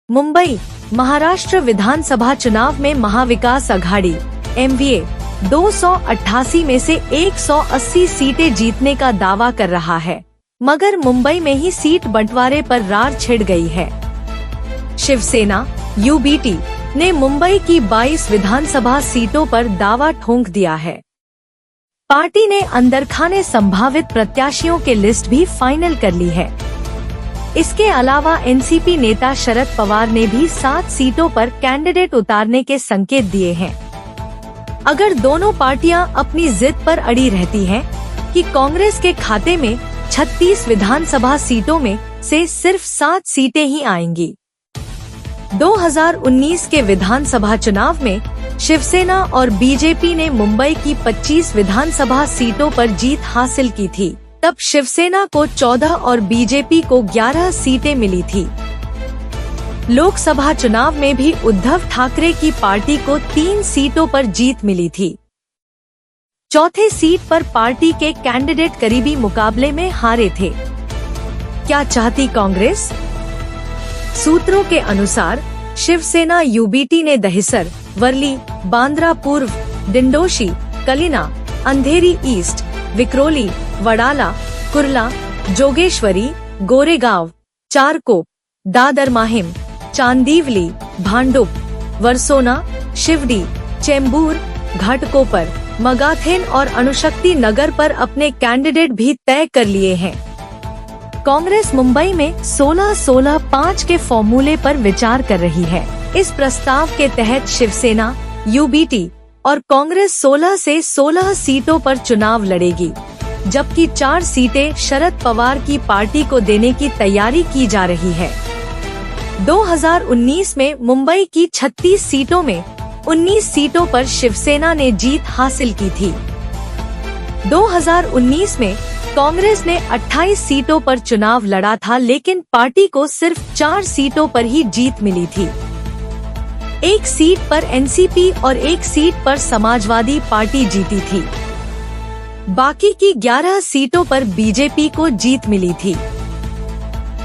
मुंबई महाराष्ट्र विधानसभा चुनाव में महाविकास आघाड़ी MVA 288 में से 180 सीटें जीतने का दावा कर रहा है, मगर मुंबई में ही सीट बंटवारे पर रार छिड़ गई है। शिवसेना UBT ने मुंबई की 22 विधानसभा सीटों पर दावा ठोंक दिया है। पार्टी ने अंदरखाने संभावित प्रत्याशियों के लिस्ट भी फाइनल कर ली है। इसके अलावा NCP नेता शरद पवार ने भी 7 सीटों पर कैंडिडेट उतारने के संकेत दिए हैं। अगर दोनों पार्टियां अपनी जिद पर अड़ी रहती हैं कि कांग्रेस के खाते में 36 विधानसभा सीटों में से सिर्फ 7 सीटें ही आएंगी। 2019 के विधानसभा चुनाव में शिवसेना और बीजेपी ने मुंबई की 25 विधानसभा सीटों पर जीत हासिल की थी। तब शिवसेना को 14 और बीजेपी को 11 सीटें मिली थी। लोकसभा चुनाव में भी उद्धव ठाकरे की पार्टी को 3 सीटों पर जीत मिली थी। चौथे सीट पर पार्टी के कैंडिडेट करीबी मुकाबले में हारे थे। क्या चाहती कांग्रेस? सूत्रों के अनुसार शिवसेना UBT ने दहिसर, वर्ली, बांद्रा पूर्व, डिंडोशी, कलिना, अंधेरी ईस्ट, विक्रोली, वडाला, कुर्ला, जोगेश्वरी, गोरेगांव, चारकोप, दादर माहिम, चांदीवली, भांडुप, वर्सोना, शिवडी, चेंबूर, घाटकोपर, मगाथेन और अणुशक्ति नगर पर अपने कैंडिडेट भी तय कर लिए हैं। कांग्रेस मुंबई में 16-16-5 के फॉर्मूले पर विचार कर रही है। इस प्रस्ताव के तहत शिवसेना, UBT और कांग्रेस 16 से 16 सीटों पर चुनाव लड़ेगी, जबकि 4 सीटें शरद पवार की पार्टी को देने की तैयारी की जा रही है। 2019 में मुंबई की 36 सीटों में 19 सीटों पर शिवसेना ने जीत हासिल की थी। 2019 में कांग्रेस ने 28 सीटों पर चुनाव लड़ा था, लेकिन पार्टी को सिर्फ 4 सीटों पर ही जीत मिली थी। 1 सीट पर NCP और 1 सीट पर समाजवादी पार्टी जीती थी। बाकी की 11 सीटों पर बीजेपी को जीत मिली थी।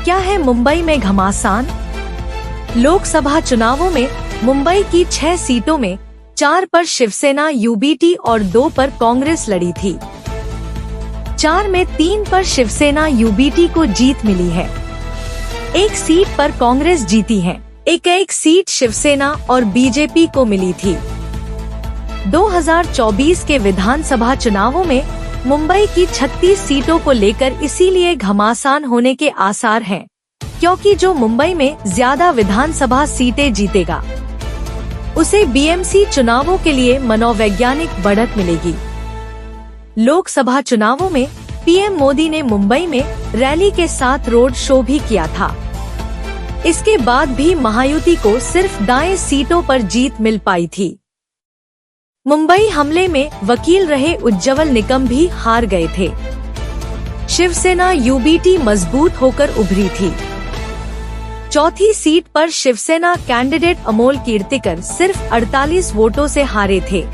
क्या है मुंबई में घमासान? लोकसभा चुनावों में मुंबई की 6 सीटों में 4 पर शिवसेना UBT और 2 पर कांग्रेस लड़ी थी। 4 में 3 पर शिवसेना UBT को जीत मिली है। 1 सीट पर कांग्रेस जीती है। एक सीट शिवसेना और बीजेपी को मिली थी। 2024 के विधानसभा चुनावों में मुंबई की 36 सीटों को लेकर इसीलिए घमासान होने के आसार हैं, क्योंकि जो मुंबई में ज्यादा विधानसभा सीटें जीतेगा उसे BMC चुनावों के लिए मनोवैज्ञानिक बढ़त मिलेगी। लोकसभा चुनावों में PM मोदी ने मुंबई में रैली के साथ रोड शो भी किया था। इसके बाद भी महायुति को सिर्फ दाएं सीटों पर जीत मिल पाई थी। मुंबई हमले में वकील रहे उज्ज्वल निकम भी हार गए थे। शिवसेना UBT मजबूत होकर उभरी थी। चौथी सीट पर शिवसेना कैंडिडेट अमोल कीर्तिकर सिर्फ 48 वोटों से हारे थे।